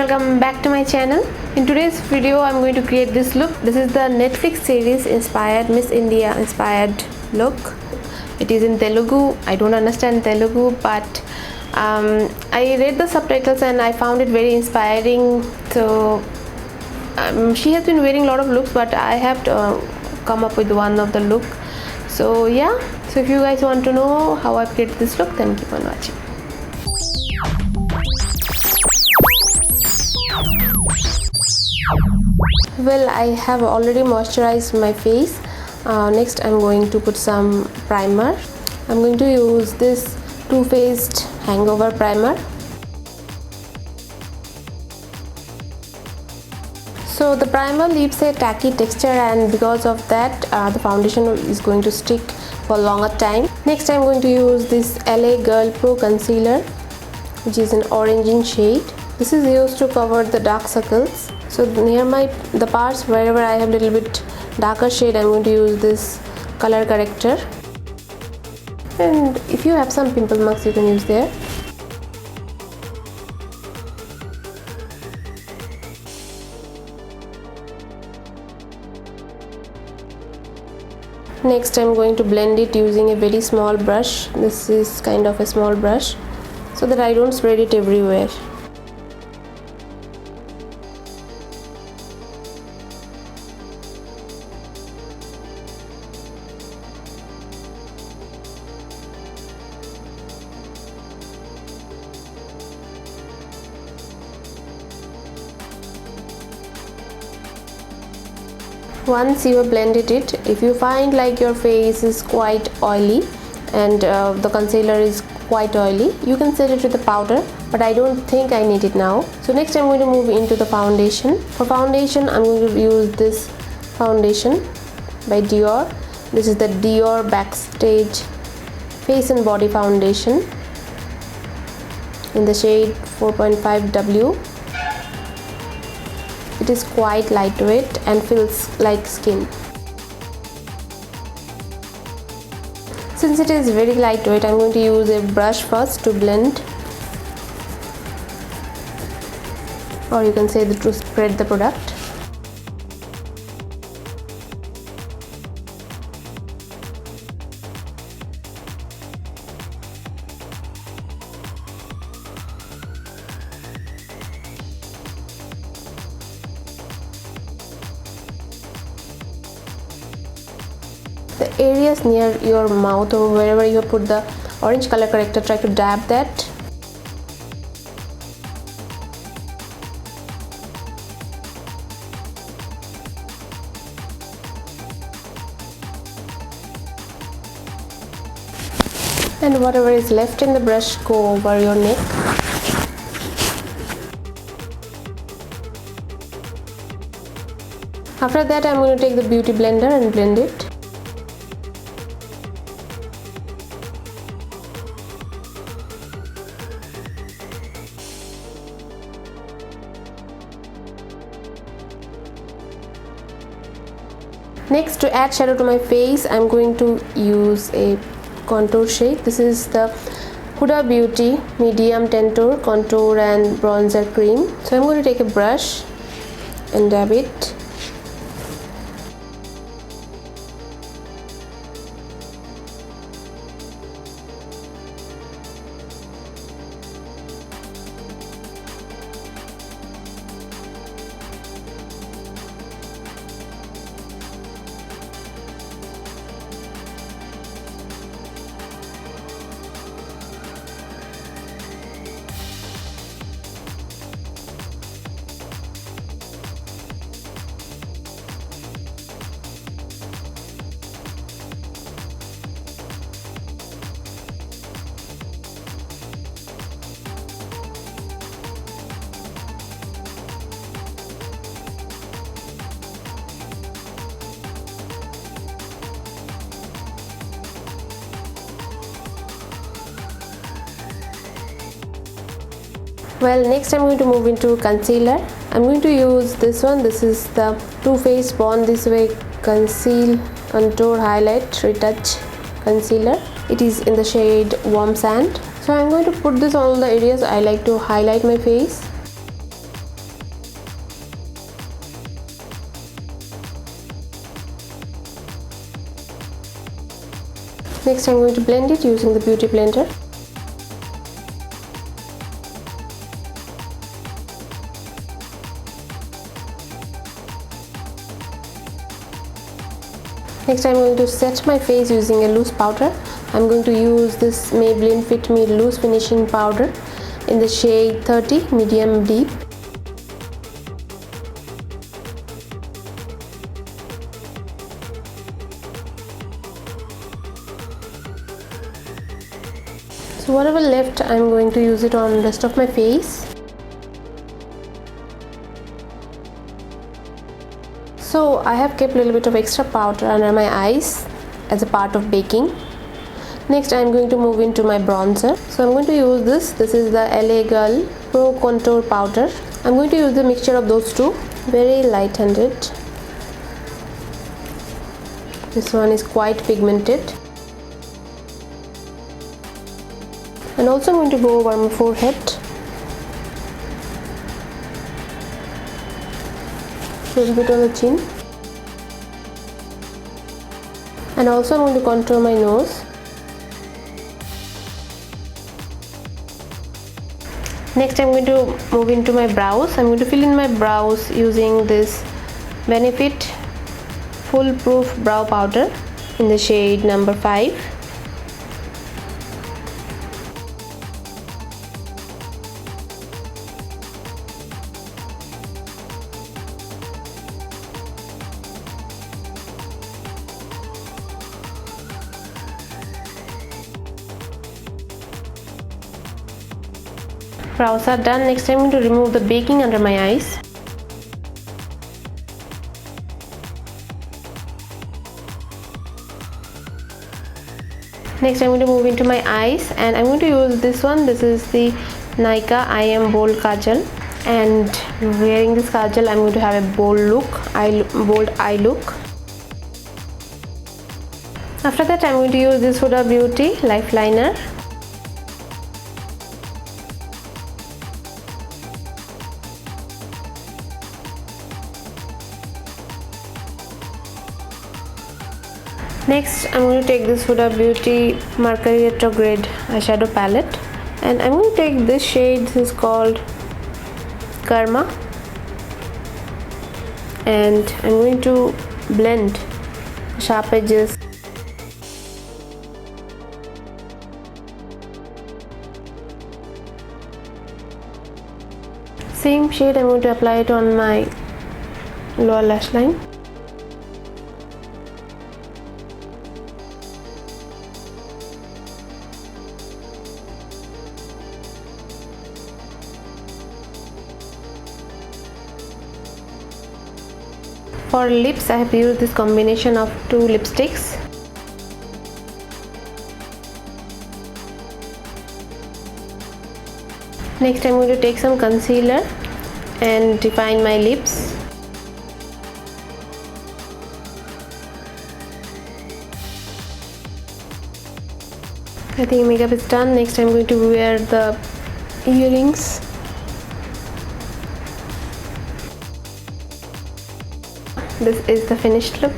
welcome back to my channel. In today's video I'm going to create this look. This is the Netflix series inspired, Miss India inspired look. It is in Telugu. I don't understand Telugu, but I read the subtitles and I found it very inspiring. So she has been wearing a lot of looks, but I have to come up with one of the look. So yeah, so if you guys want to know how I created this look, then keep on watching. Well, I have already moisturized my face. Next I'm going to put some primer. I'm going to use this Too Faced Hangover primer. So the primer leaves a tacky texture, and because of that the foundation is going to stick for a longer time. Next I'm going to use this LA Girl Pro Concealer, which is an orange in shade. This is used to cover the dark circles. So near the parts wherever I have a little bit darker shade, I'm going to use this color corrector. And if you have some pimple marks, you can use there. Next I'm going to blend it using a very small brush. This is kind of a small brush, so that I don't spread it everywhere. Once you have blended it, if you find like your face is quite oily and the concealer is quite oily, you can set it with the powder, but I don't think I need it now. So next I'm going to move into the foundation. For foundation I'm going to use this foundation by DIOR. This is the DIOR Backstage Face and Body Foundation in the shade 4.5W. It is quite lightweight and feels like skin. Since it is very lightweight, I'm going to use a brush first to blend, or you can say to spread the product. The areas near your mouth or wherever you put the orange color corrector, try to dab that. And whatever is left in the brush, go over your neck. After that I'm going to take the beauty blender and blend it. Next, to add shadow to my face, I'm going to use a contour shade. This is the Huda Beauty Medium Tantour Contour and Bronzer Cream. So I'm going to take a brush and dab it. Well, next I'm going to move into concealer. I'm going to use this one. This is the Too Faced Born This Way Conceal Contour Highlight Retouch Concealer. It is in the shade Warm Sand. So I'm going to put this on all the areas I like to highlight my face. Next I'm going to blend it using the beauty blender. Next I'm going to set my face using a loose powder. I'm going to use this Maybelline Fit Me Loose Finishing Powder in the shade 30 Medium Deep. So whatever left, I'm going to use it on the rest of my face. So I have kept a little bit of extra powder under my eyes as a part of baking. Next I'm going to move into my bronzer. So I'm going to use this. This is the LA Girl Pro Contour Powder. I'm going to use the mixture of those two. Very light-handed. This one is quite pigmented. And also I'm going to go over my forehead. A little bit on the chin. And also I'm going to contour my nose. Next I'm going to move into my brows. I'm going to fill in my brows using this Benefit Foolproof Brow Powder in the shade number 5. Brows are done. Next I'm going to remove the baking under my eyes. Next I'm going to move into my eyes and I'm going to use this one. This is the Nykaa EyemBOLD Kajal, and wearing this Kajal I'm going to have a bold eye look. After that I'm going to use this Huda Beauty Lifeliner. Next I'm going to take this Huda Beauty Mercury Retrograde eyeshadow palette and I'm going to take this shade. This is called Karma, and I'm going to blend sharp edges. Same shade I'm going to apply it on my lower lash line. For lips, I have used this combination of two lipsticks. Next, I'm going to take some concealer and define my lips. I think makeup is done. Next, I'm going to wear the earrings. This is the finished look.